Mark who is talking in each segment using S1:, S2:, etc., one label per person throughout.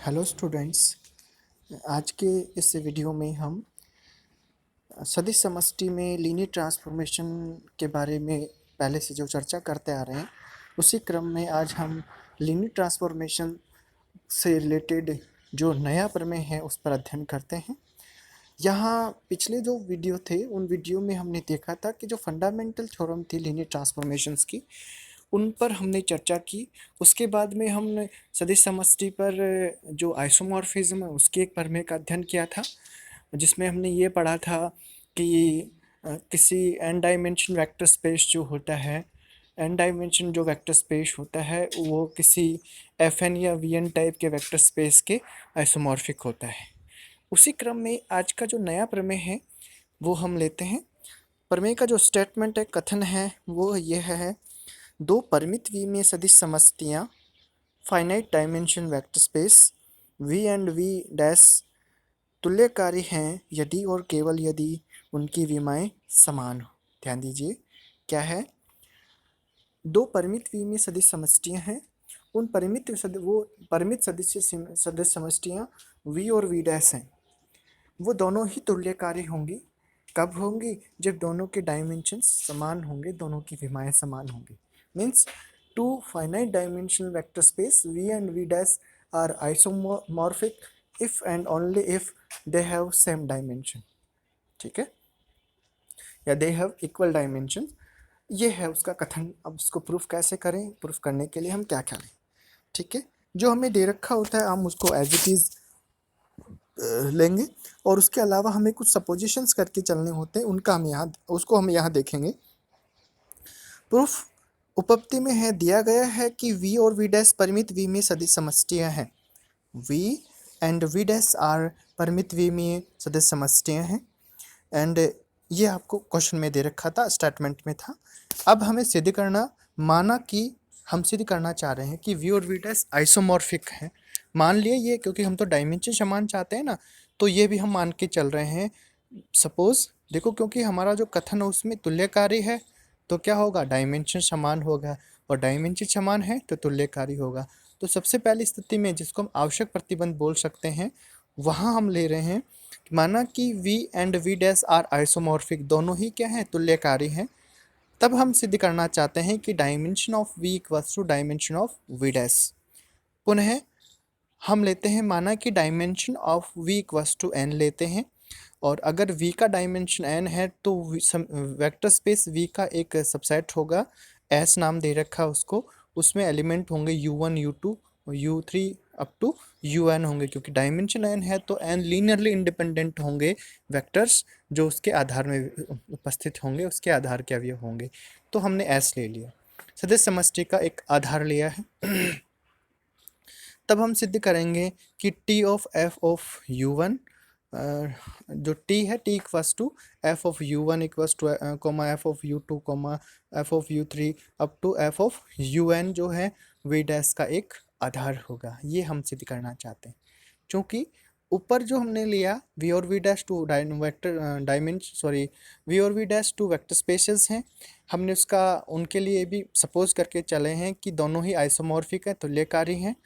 S1: Hello students. आज के इस वीडियो में हम सदिश समष्टि में लीनियर ट्रांसफॉर्मेशन के बारे में पहले से जो चर्चा करते आ रहे हैं उसी क्रम में आज हम लीनियर ट्रांसफॉर्मेशन से रिलेटेड जो नया प्रमेय है उस पर अध्ययन करते हैं। यहाँ पिछले जो वीडियो थे उन वीडियो में हमने देखा था कि जो फंडामेंटल थ्योरम थी लीनियर ट्रांसफॉर्मेशंस की उन पर हमने चर्चा की। उसके बाद में हमने सदिश समष्टि पर जो आइसोमॉर्फिज्म है उसके एक प्रमेय का अध्ययन किया था, जिसमें हमने ये पढ़ा था कि किसी एन डायमेंशन वेक्टर स्पेस जो होता है, एन डायमेंशन जो वेक्टर स्पेस होता है वो किसी एफ एन या वी एन टाइप के वेक्टर स्पेस के आइसोमॉर्फिक होता है। उसी क्रम में आज का जो नया प्रमेय है वो हम लेते हैं। प्रमेय का जो स्टेटमेंट है, कथन है, वो यह है: दो परिमित विमीय सदिश समष्टियाँ finite dimension vector space V and V dash तुल्यकारी हैं यदि और केवल यदि उनकी विमाएँ समान हो। ध्यान दीजिए, क्या है? दो परिमित विमीय सदिश समष्टियाँ हैं, उन परिमित सदिश समष्टियाँ वी और वी डैश हैं, वो दोनों ही तुल्यकारी होंगी। कब होंगी? जब दोनों के डायमेंशंस समान होंगे, दोनों की विमाएँ समान होंगी। Means two finite dimensional vector space v and v dash are isomorphic if and only if they have same dimension। ठीक है, या they have equal dimension। ये है उसका कथन। अब उसको प्रूफ कैसे करें? प्रूफ करने के लिए हम क्या करें? ठीक है, जो हमें दे रखा होता है हम उसको एज इट इज़ लेंगे, और उसके अलावा हमें कुछ सपोजिशंस करके चलने होते हैं, उनका हम यहाँ देखेंगे। प्रूफ उपपत्ति में है, दिया गया है कि v और v डैश परिमित v में सदिश समष्टियाँ हैं। v and v dash are परिमित v में सदिश समष्टियाँ हैं, एंड ये आपको क्वेश्चन में दे रखा था, स्टेटमेंट में था। अब हमें सिद्ध करना, माना कि हम सिद्ध करना चाह रहे हैं कि v और v डैश आइसोमॉर्फिक हैं। मान लिए ये, क्योंकि हम तो डायमेंशन समान चाहते हैं ना, तो ये भी हम मान के चल रहे हैं। सपोज देखो, क्योंकि हमारा जो कथन है उसमें तुल्यकारी है तो क्या होगा? डायमेंशन समान होगा, और डायमेंशन समान है तो तुल्यकारी होगा। तो सबसे पहली स्थिति में जिसको हम आवश्यक प्रतिबंध बोल सकते हैं, वहाँ हम ले रहे हैं माना कि v and v dash are isomorphic, दोनों ही क्या हैं? तुल्यकारी हैं। तब हम सिद्ध करना चाहते हैं कि dimension of v equals to dimension of v dash. पुनः हम लेते हैं, माना कि dimension of v equals to n लेते हैं, और अगर v का डायमेंशन n है तो वेक्टर स्पेस v का एक सबसेट होगा, s नाम दे रखा उसको, उसमें एलिमेंट होंगे u1 u2 u3 up to un होंगे। क्योंकि डायमेंशन n है तो n लीनियरली इंडिपेंडेंट होंगे वेक्टर्स जो उसके आधार में उपस्थित होंगे, उसके आधार के अवयव होंगे। तो हमने s ले लिया, सदिश समष्टि का एक आधार लिया है। तब हम सिद्ध करेंगे कि t of f of u1, जो t है, t equals to f of u1 equals to comma f of u2 comma f of u3 up to f of un जो है v डैश का एक आधार होगा। ये हम सिद्ध करना चाहते हैं, क्योंकि ऊपर जो हमने लिया v और v डैश टू v और v dash two vector spaces हैं, हमने उसका उनके लिए भी सपोज करके चले हैं कि दोनों ही आइसोमॉर्फिक है, तुल्यकारी हैं।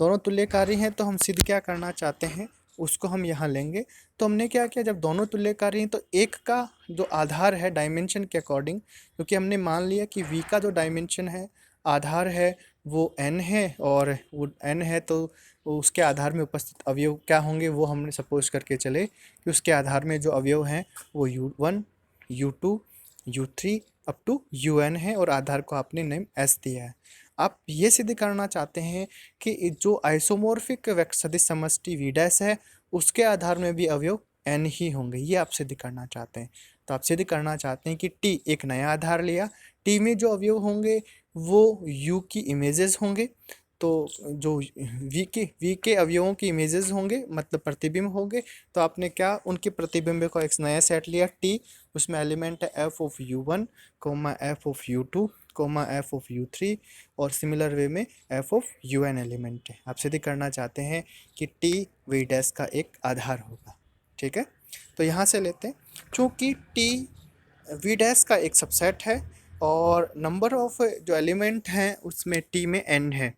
S1: दोनों तुल्यकारी हैं तो हम सिद्ध क्या करना चाहते हैं उसको हम यहाँ लेंगे। तो हमने क्या किया, जब दोनों तुल्यकारी हैं तो एक का जो आधार है डायमेंशन के अकॉर्डिंग, क्योंकि हमने मान लिया कि v का जो डायमेंशन है, आधार है, वो n है, और वो n है तो उसके आधार में उपस्थित अवयव क्या होंगे वो हमने सपोज करके चले कि उसके आधार में जो अवयव हैं वो u1 u2 u3 up to un है, और आधार को आपने नेम s दिया है। आप ये सिद्ध करना चाहते हैं कि जो आइसोमॉर्फिक सदिश समष्टि v डैश है उसके आधार में भी अवयव n ही होंगे, ये आप सिद्ध करना चाहते हैं। तो आप सिद्ध करना चाहते हैं कि t एक नया आधार लिया, t में जो अवयव होंगे वो u की इमेजेस होंगे। तो जो v के अवयवों की इमेजेस होंगे मतलब प्रतिबिंब होंगे, तो आपने क्या, उनके प्रतिबिंब को एक नया सेट लिया t, उसमें एलिमेंट है f of u1 comma f of u2 comma f of u3, और सिमिलर वे में f ऑफ un एलिमेंट है। आप सिद्ध करना चाहते हैं कि t v डैश का एक आधार होगा। ठीक है, तो यहाँ से लेते हैं, चूँकि t v डैश का एक सबसेट है और नंबर ऑफ जो एलिमेंट हैं उसमें t में n है,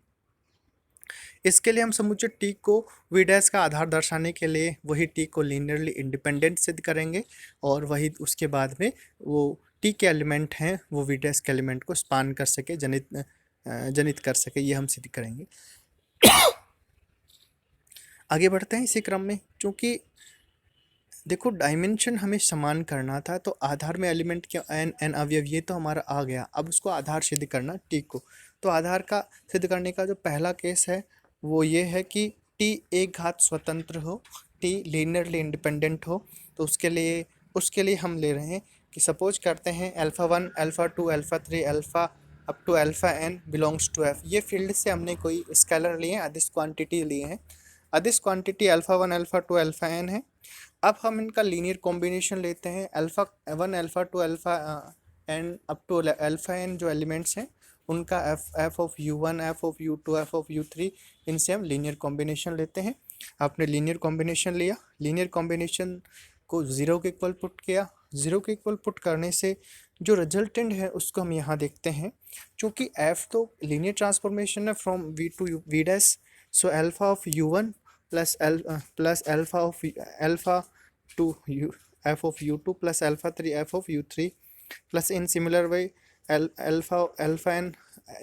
S1: इसके लिए हम समुच्चय टी को वी डैश का आधार दर्शाने के लिए वही टी को लीनियरली इंडिपेंडेंट सिद्ध करेंगे और वही उसके बाद में वो टी के एलिमेंट हैं वो वी डैश के एलिमेंट को स्पान कर सके, जनित कर सके, ये हम सिद्ध करेंगे। आगे बढ़ते हैं इसी क्रम में। क्योंकि देखो डायमेंशन हमें समान करना था, तो आधार में एलिमेंट के एन अवयव ये तो हमारा आ गया। अब उसको आधार सिद्ध करना टी को, तो आधार का सिद्ध करने का जो पहला केस है वो ये है कि टी एक घात स्वतंत्र हो, टी लीनियरली इंडिपेंडेंट हो। तो उसके लिए हम ले रहे हैं कि सपोज करते हैं alpha 1 alpha 2 alpha 3 alpha up to alpha n belongs to f। ये फील्ड से हमने कोई स्केलर लिए हैं, अदिश क्वांटिटी लिए हैं। अदिश quantity alpha 1 alpha 2 alpha n है। अब हम इनका लीनियर कॉम्बिनेशन लेते हैं। Alpha 1 alpha 2 alpha n up to alpha n जो एलिमेंट्स हैं उनका f of u1 f of u2 f of u3, इनसे हम लीनियर कॉम्बिनेशन लेते हैं। आपने लीनियर कॉम्बिनेशन लिया, लीनियर कॉम्बिनेशन को ज़ीरो के इक्वल पुट किया। ज़ीरो के इक्वल पुट करने से जो रिजल्टेंट है उसको हम यहाँ देखते हैं। क्योंकि f तो लीनियर ट्रांसफॉर्मेशन है from v to v dash, so alpha of u1 plus alpha of alpha two u f of u2 plus alpha 3 f of u3 plus in similar way alpha n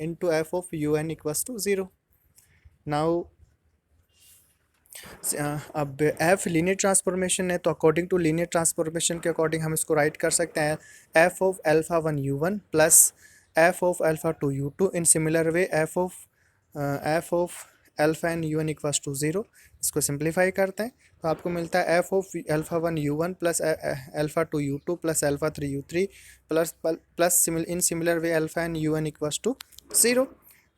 S1: into f of un equals to 0। Now अब f linear transformation है, तो according to linear transformation के according हम इसको write कर सकते हैं f of alpha 1 u1 plus f of alpha 2 u2 in similar way f of alpha n u1 equals to 0। इसको सिंप्लीफाई करते हैं तो आपको मिलता है f of alpha 1 u1 plus alpha 2 u2 plus alpha 3 u3 plus in similar way alpha n u1 equals to 0।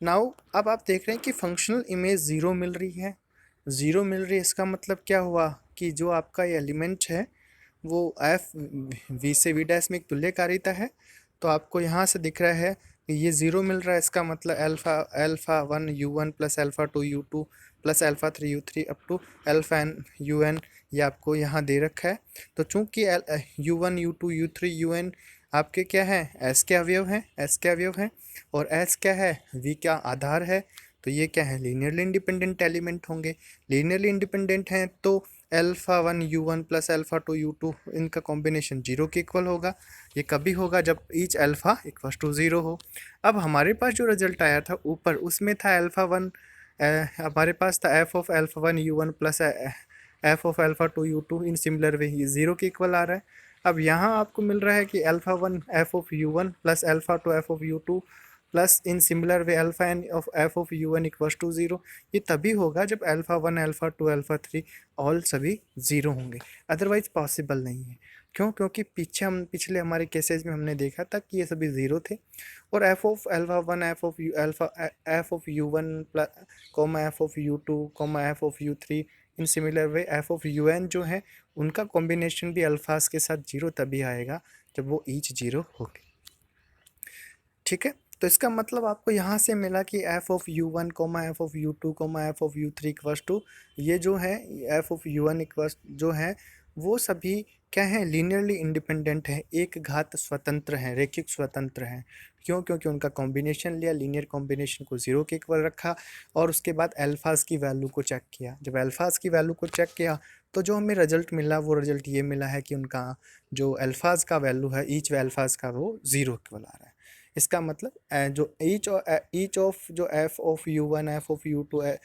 S1: Now अब आप देख रहे हैं कि फंक्शनल इमेज ज़ीरो मिल रही है, ज़ीरो मिल रही है। इसका मतलब क्या हुआ कि जो आपका ये एलिमेंट है वो एफ वी से वी डैश में एक तुल्यकारिता है। तो आपको यहाँ से दिख रहा है कि ये ज़ीरो मिल रहा है। इसका मतलब alpha 1 u1 plus alpha 2 u2 plus alpha 3 u3 up to alpha n un ये आपको यहाँ दे रखा है। तो चूँकि u1 u2 u3 un आपके क्या है, एस के अवयव हैं, एस के अवयव हैं, और एस क्या है, वी का आधार है। तो ये क्या है, लीनियरली इंडिपेंडेंट एलिमेंट होंगे। लीनियरली इंडिपेंडेंट हैं तो alpha 1 u1 plus alpha 2 u2 इनका कॉम्बिनेशन जीरो के इक्वल होगा। ये कभी होगा जब ईच अल्फ़ा इक्वल टू 0 हो। अब हमारे पास जो रिजल्ट आया था ऊपर उसमें था अल्फ़ा 1, हमारे पास था f of alpha 1 u1 plus f of alpha 2 u2 in similar वे, ये 0 के इक्वल आ रहा है। अब यहाँ आपको मिल रहा है कि alpha 1 f of u1 plus alpha 2 f of u2 plus in similar way alpha n of f of u1 equals to 0। ये तभी होगा जब अल्फ़ा 1 अल्फ़ा 2 अल्फ़ा 3 ऑल सभी 0 होंगे, अदरवाइज पॉसिबल नहीं है। क्यों? क्योंकि पिछले हमारे केसेस में हमने देखा था कि ये सभी 0 थे। और f of alpha 1 f of u1 plus comma f of u2 comma f of u3 in similar way f of un जो है उनका कॉम्बिनेशन भी अल्फाज के साथ 0 तभी आएगा जब वो ईच 0 होगी। ठीक है, तो इसका मतलब आपको यहाँ से मिला कि f of u1 comma f of u2 comma f of u3 equals to ये जो है f ऑफ u1 इक्वल्स जो है वो सभी क्या हैं, लीनियरली इंडिपेंडेंट है, एक घात स्वतंत्र हैं, रेखिक स्वतंत्र हैं। क्यों? क्योंकि उनका कॉम्बिनेशन लिया, लीनियर कॉम्बिनेशन को 0 के इक्वल रखा और उसके बाद अल्फाज की वैल्यू को चेक किया। जब अल्फाज की वैल्यू को चेक किया तो जो हमें रिजल्ट मिला वो रिजल्ट ये मिला है कि उनका जो अल्फाज का वैल्यू है ईच अल्फाज का वो 0 इक्वल आ रहा है। इसका मतलब जो ईच ऑफ जो f of u1 f of u2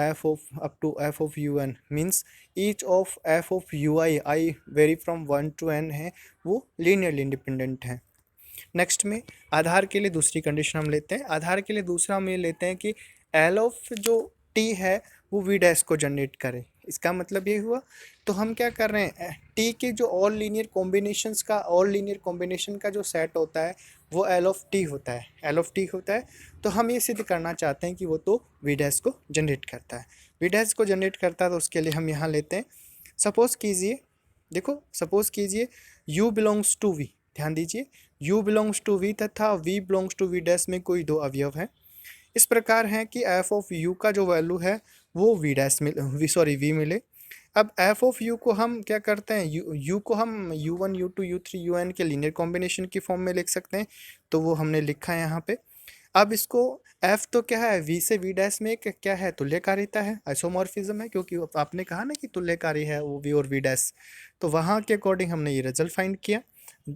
S1: f of up to f of un means each of f of ui i vary from 1 to n है, वो लीनियरली इंडिपेंडेंट है। नेक्स्ट में आधार के लिए दूसरी कंडीशन हम लेते हैं। आधार के लिए दूसरा हम ये लेते हैं कि एल ऑफ जो टी है वो वी डैश को जनरेट करे। इसका मतलब ये हुआ, तो हम क्या कर रहे हैं, टी के जो ऑल लीनियर कॉम्बिनेशन का जो सेट होता है वो एल ऑफ टी होता है, एल ऑफ टी होता है। तो हम ये सिद्ध करना चाहते हैं कि वो तो वी डैश को जनरेट करता है। वी डैश को जनरेट करता है तो उसके लिए हम यहाँ लेते हैं, सपोज कीजिए, देखो सपोज कीजिए u बिलोंग्स टू v, ध्यान दीजिए u बिलोंग्स टू v तथा v belongs to v dash में कोई दो अवयव हैं। इस प्रकार है कि f ऑफ u का जो वैल्यू है वो v डैश v मिले। अब f ऑफ u को हम क्या करते हैं, u को हम u1 u2 u3 un के लीनियर कॉम्बिनेशन की फॉर्म में लिख सकते हैं, तो वो हमने लिखा है यहाँ पे। अब इसको एफ तो क्या है, वी से वी डैश में क्या है, तुल्यकारिता है, आइसोमॉर्फिज्म है, क्योंकि आपने कहा ना कि तुल्यकारी है वो वी और वी डैश। तो वहाँ के अकॉर्डिंग हमने ये रिजल्ट फाइंड किया,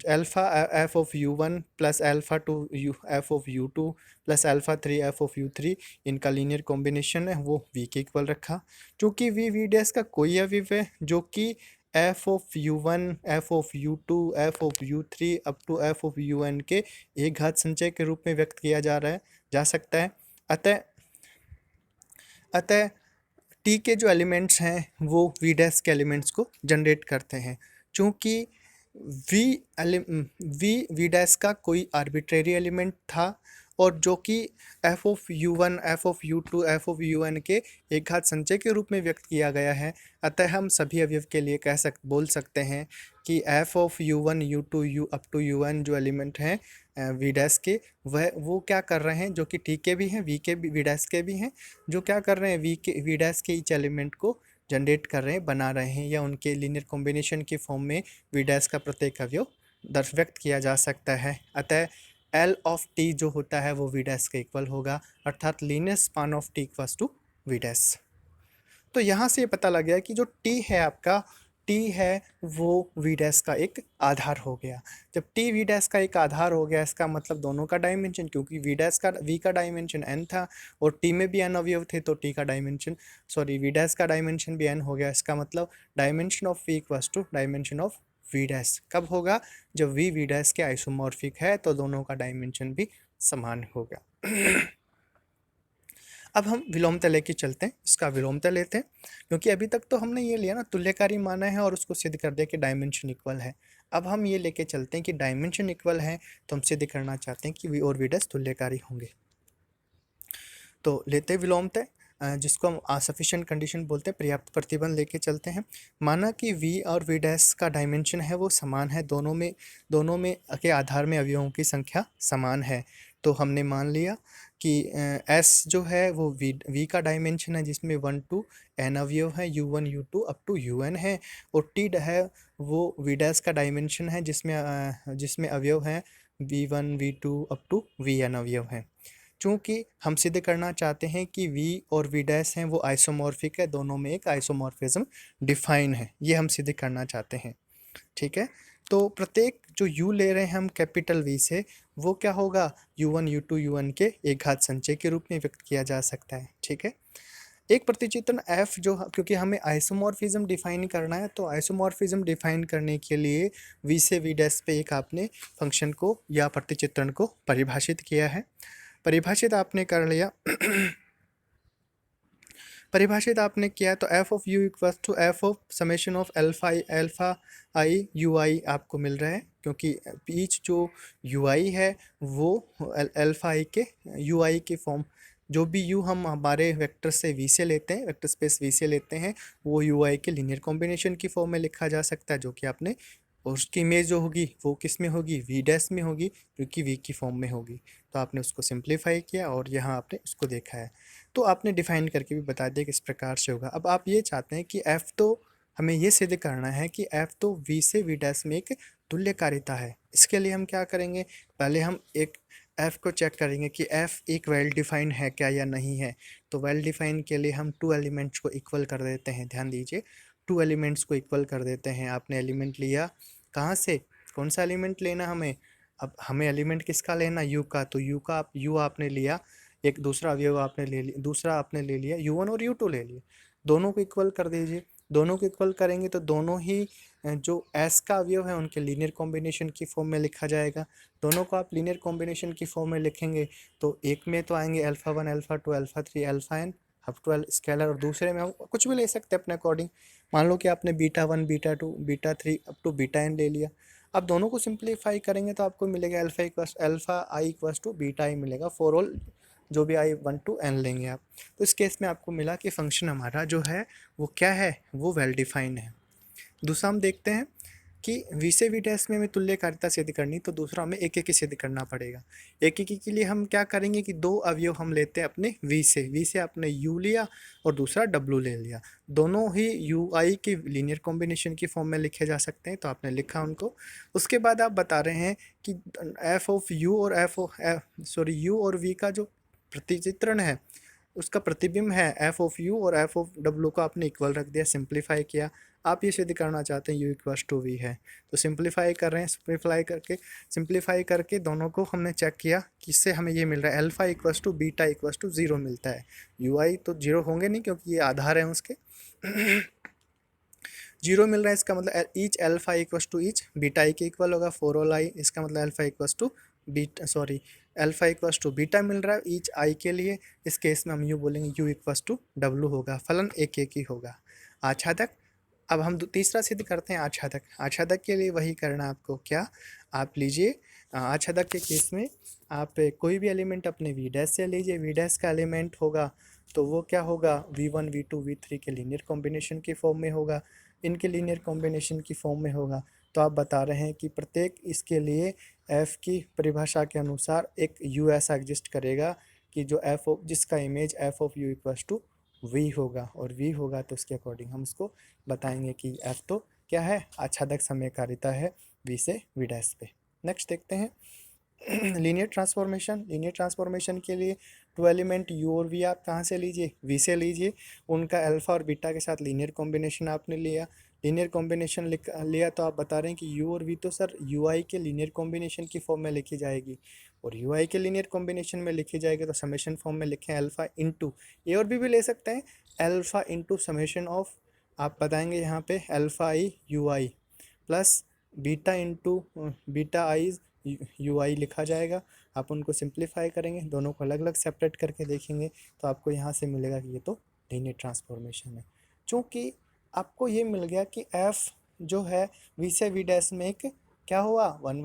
S1: alpha F of U one plus alpha two U F of U two plus alpha three F of U three, इनका लीनियर कॉम्बिनेशन है वो वी के इक्वल रखा। चूँकि वी वी डैश का कोई अवयव है जो कि F of U one F of U two F of U three up to F of U N के एक घात संचय के रूप में व्यक्त किया जा सकता है। अतः अतः टी के जो एलिमेंट्स हैं वो वी डैश के एलिमेंट्स को जनरेट करते हैं। चूँकि वी वी वी डैश का कोई आर्बिट्रेरी एलिमेंट था और जो कि F of U one F of U two F of U N के एक घात संचय के रूप में व्यक्त किया गया है। अतः हम सभी अवयव के लिए बोल सकते हैं कि F of U one U two U up to U N जो एलिमेंट हैं वी डैश के, वह वो क्या कर रहे हैं, जो कि टी के भी हैं वी के भी वी डैश के भी हैं, जो क्या कर रहे हैं वी डैश के ईच एलिमेंट को जनरेट कर रहे हैं, बना रहे हैं, या उनके लीनियर कॉम्बिनेशन के फॉर्म में वी डैश का प्रत्येक अवयव दर्श व्यक्त किया जा सकता है। अतः एल ऑफ टी जो होता है वो वी डैश के इक्वल होगा, अर्थात linear span of T equals to V dash. तो यहाँ से ये पता लग गया कि जो टी है आपका, टी है वो वी डैश का एक आधार हो गया। जब टी वी डैश का एक आधार हो गया, इसका मतलब दोनों का डायमेंशन, क्योंकि वी का डायमेंशन n था और टी में भी n अवयव थे, तो टी का डायमेंशन वी डैश का डायमेंशन भी n हो गया। इसका मतलब dimension of V equals to dimension of V dash कब होगा, जब वी डैश के आइसोमॉर्फिक है, तो दोनों का डायमेंशन भी समान होगा। अब हम विलोमता लेके चलते हैं, इसका विलोमता लेते हैं, क्योंकि अभी तक तो हमने ये लिया ना तुल्यकारी माना है और उसको सिद्ध कर दिया कि डायमेंशन इक्वल है। अब हम ये लेके चलते हैं कि डायमेंशन इक्वल है, तो हम सिद्ध करना चाहते हैं कि वी और वी डैश तुल्यकारी होंगे। तो लेते हैं विलोमता, जिसको हम सफिशिएंट कंडीशन बोलते हैं, पर्याप्त प्रतिबंध लेके चलते हैं। माना कि v और v डैश का डायमेंशन है वो समान है, दोनों में के आधार में अवयवों की संख्या समान है। तो हमने मान लिया कि s जो है वो v का डायमेंशन है, जिसमें 1 to n अवयव है, u1 u2 up to un है, और t है वो v डैश का डायमेंशन है, जिसमें अवयव हैं v1 v2 up to vn अवयव हैं। चूँकि हम सिद्ध करना चाहते हैं कि v और v डैश हैं वो आइसोमॉर्फिक है, दोनों में एक आइसोमॉर्फिज्म डिफाइन है, ये हम सिद्ध करना चाहते हैं। ठीक है, तो प्रत्येक जो u ले रहे हैं हम कैपिटल V से, वो क्या होगा, u1 u2 un के एक घात संचय के रूप में व्यक्त किया जा सकता है। ठीक है, एक प्रतिचित्रण f जो, क्योंकि हमें आइसोमॉर्फिज्म डिफाइन करना है, तो आइसोमॉर्फिज्म डिफाइन करने के लिए v से v डैश पे एक आपने फंक्शन को या प्रतिचित्रण को परिभाषित किया है। परिभाषित आपने कर लिया परिभाषित आपने किया, तो F of U equals to F of summation of alpha I U I आपको मिल रहा है, क्योंकि ईच जो यू आई है वो अल्फा आई के यू आई के फॉर्म, जो भी यू हम हमारे वेक्टर से वी से लेते हैं, वेक्टर स्पेस वी से लेते हैं, वो यू आई के लीनियर कॉम्बिनेशन की फॉर्म में लिखा जा सकता है, जो कि आपने, और उसकी इमेज जो होगी वो किस में होगी, वी डैश में होगी, क्योंकि वी की फॉर्म में होगी। तो आपने उसको सिंप्लीफाई किया और यहाँ आपने उसको देखा है, तो आपने डिफाइन करके भी बता दिया किस प्रकार से होगा। अब आप ये चाहते हैं कि f तो हमें ये सिद्ध करना है कि f तो v से v डैश में एक तुल्यकारिता है। इसके लिए हम क्या करेंगे, पहले हम एक f को चेक करेंगे कि f एक वेल डिफाइंड है क्या या नहीं है। तो वेल डिफाइंड के लिए हम टू एलिमेंट्स को इक्वल कर देते हैं, ध्यान दीजिए, टू एलिमेंट्स को इक्वल कर देते हैं। आपने एलिमेंट लिया कहाँ से, कौन सा एलिमेंट लेना हमें, अब हमें एलिमेंट किसका लेना, u का, तो u आपने लिया, एक दूसरा अवयव आपने ले लिया, दूसरा आपने ले लिया u1 और u2 ले लिए, दोनों को इक्वल कर दीजिए। दोनों को इक्वल करेंगे तो दोनों ही जो s का अवयव है उनके लीनियर कॉम्बिनेशन की फॉर्म में लिखा जाएगा। दोनों को आप लीनियर कॉम्बिनेशन की फॉर्म में लिखेंगे तो एक में तो आएंगे alpha 1 alpha 2 alpha 3 alpha n up to scalar, और दूसरे में हम कुछ भी ले सकते हैं अपने अकॉर्डिंग। मान लो कि आपने beta 1 beta 2 beta 3 up to beta n ले लिया। अब दोनों को सिंप्लीफाई करेंगे तो आपको मिलेगा alpha I equals to beta I मिलेगा, फॉर ऑल जो भी आई 1 to n लेंगे आप। तो इस केस में आपको मिला कि फंक्शन हमारा जो है वो क्या है, वो वेल डिफाइन है। दूसरा हम देखते हैं कि वी से वी डैश में हमें तुल्यकारिता सिद्ध करनी, तो दूसरा हमें एक एक की सिद्ध करना पड़ेगा। एक एक के लिए हम क्या करेंगे कि दो अवयव हम लेते हैं अपने वी से आपने यू लिया और दूसरा डब्लू ले लिया। दोनों ही यू आई की लीनियर कॉम्बिनेशन की फॉर्म में लिखे जा सकते हैं, तो आपने लिखा उनको। उसके बाद आप बता रहे हैं कि एफ ऑफ यू और यू और वी का जो प्रतिचित्रण है, उसका प्रतिबिंब है एफ ऑफ यू और एफ ऑफ डब्लू को आपने इक्वल रख दिया, सिंप्लीफाई किया। आप ये सिद्ध करना चाहते हैं यू इक्वल्स टू वी है, तो सिंप्लीफाई कर रहे हैं। सिंप्लीफाई करके दोनों को हमने चेक किया कि इससे हमें ये मिल रहा है alpha equals to beta equals to 0 मिलता है। यू आई तो 0 होंगे नहीं क्योंकि ये आधार है उसके। 0 मिल रहा है, इसका मतलब each alpha equals to each beta I के इक्वल होगा, फोर ऑल आई, इसका मतलब alpha equals to alpha equals to beta मिल रहा है ईच आई के लिए। इस केस में हम यू बोलेंगे यू इक्वल्स टू डब्लू होगा, फलन एक ही होगा। आच्छादक, अब हम तीसरा सिद्ध करते हैं आच्छादक। आच्छादक के लिए वही करना है आपको, क्या आप लीजिए आच्छादक के केस में आप कोई भी एलिमेंट अपने वी डैश से लीजिए। वी डैश का एलिमेंट होगा तो वो क्या होगा, v1 v2 v3 के लीनियर कॉम्बिनेशन की फॉर्म में होगा, इनके लीनियर कॉम्बिनेशन की फॉर्म में होगा। तो आप बता रहे हैं कि प्रत्येक इसके लिए f की परिभाषा के अनुसार एक u ऐसा एग्जिस्ट करेगा कि जो जिसका image f of u equals to v होगा, और v होगा तो उसके अकॉर्डिंग हम उसको बताएंगे कि f तो क्या है, आच्छादक समकारिता है v से v डैश पे। नेक्स्ट देखते हैं लीनियर ट्रांसफॉर्मेशन के लिए टू एलिमेंट यू और वी आप कहाँ से लीजिए, वी से लीजिए। उनका अल्फा और बीटा के साथ लीनियर कॉम्बिनेशन आपने लिया। लीनियर कॉम्बिनेशन लिया तो आप बता रहे हैं कि यू और वी तो सर यू आई के लीनियर कॉम्बिनेशन की फॉर्म में लिखी जाएगी, और यू आई के लीनियर कॉम्बिनेशन में लिखी जाएगी तो समेशन फॉर्म में लिखें अल्फा इंटू, ए और बी भी ले सकते हैं, अल्फा इंटू समेशन ऑफ, आप बताएंगे यहाँ पे alpha I U I plus beta into beta I U I लिखा जाएगा। आप उनको सिंप्लीफाई करेंगे, दोनों को अलग अलग सेपरेट करके देखेंगे तो आपको यहाँ से मिलेगा कि ये तो लीनियर ट्रांसफॉर्मेशन है। चूँकि आपको ये मिल गया कि एफ जो है वी से वी डैश में एक क्या हुआ, वन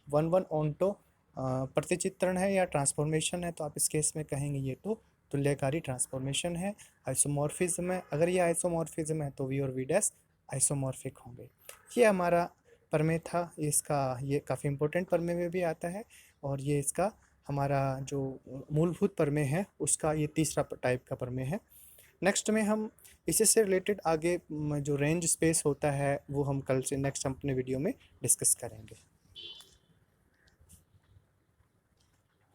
S1: वन ऑन्टो प्रतिचित्रण है या ट्रांसफॉर्मेशन है, तो आप इस केस में कहेंगे ये तो तुल्यकारी ट्रांसफॉर्मेशन है। आइसोमॉर्फिज्म है, अगर ये आइसोमॉर्फिज्म है तो वी और वी डैश आइसोमॉर्फिक होंगे। ये हमारा प्रमेय था, इसका ये काफ़ी इम्पोर्टेंट प्रमेय में भी आता है, और ये इसका हमारा जो मूलभूत प्रमेय है उसका ये तीसरा टाइप का प्रमेय है। नेक्स्ट में हम इसी से रिलेटेड आगे जो रेंज स्पेस होता है वो हम कल से नेक्स्ट अपने वीडियो में डिस्कस करेंगे।